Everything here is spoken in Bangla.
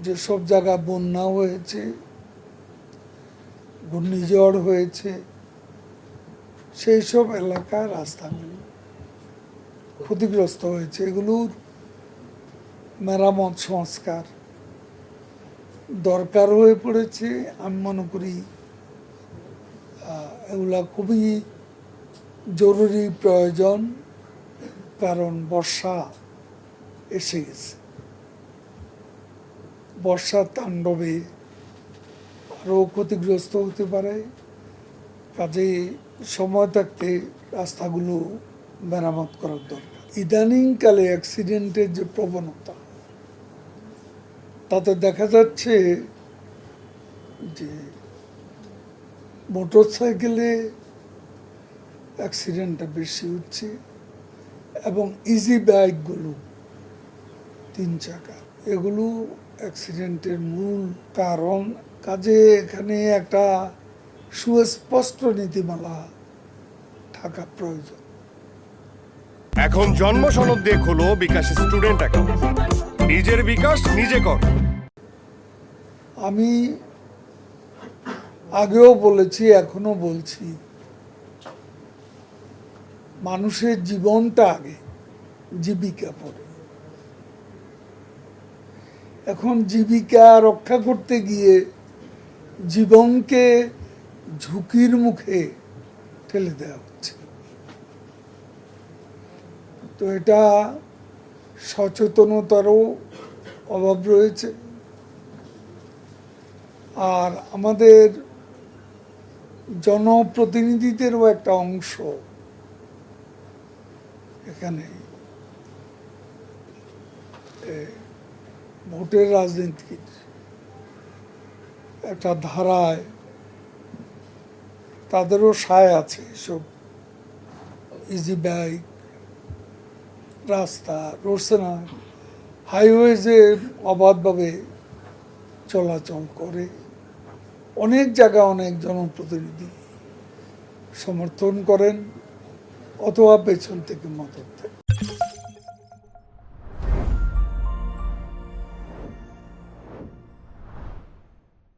যেসব জায়গা বন্যা হয়েছে, ঘূর্ণিঝড় হয়েছে, সেই সব এলাকার রাস্তাগুলো ক্ষতিগ্রস্ত হয়েছে। এগুলোর মেরামত সংস্কার দরকার হয়ে পড়েছে। আমি মনে করি এগুলা খুবই জরুরি প্রয়োজন, কারণ বর্ষা এসে গেছে। বর্ষার তাণ্ডবে আরও ক্ষতিগ্রস্ত হতে পারে। কাজে সময় থাকতে রাস্তাগুলো মেরামত করার দরকার। ইদানিংকালে অ্যাক্সিডেন্টের যে প্রবণতা, তাতে দেখা যাচ্ছে যে মোটর সাইকেলে অ্যাক্সিডেন্টটা বেশি হচ্ছে এবং ইজি বাইকগুলো 3 চাকা, এগুলো অ্যাক্সিডেন্টের মূল কারণ। কাজে এখানে একটা সুস্পষ্ট নীতিমালা থাকা প্রয়োজন। এখন জন্ম সনদ দিয়ে খোলো বিকাশ স্টুডেন্ট অ্যাকাউন্ট। নিজের বিকাশ নিজে কর। আমি আগেও বলেছি, এখনো বলছি, মানুষের জীবনটা আগে, জীবিকা পরে। এখন জীবিকা রক্ষা করতে গিয়ে জীবনকে ঝুঁকির মুখে ঠেলে দেওয়া হচ্ছে। তো এটা সচেতনতারও অভাব রয়েছে। আর আমাদের জনপ্রতিনিধিদেরও একটা অংশ এখানে ভোটের রাজনীতির একটা ধারায় তাদেরও সায় আছে। সব ইজি বাইক, রাস্তা, রোডসেনা, হাইওয়েজে অবাধভাবে চলাচল করে। অনেক জায়গায় অনেক জনপ্রতিনিধি সমর্থন করেন অথবা পেছন থেকে মদত দেন।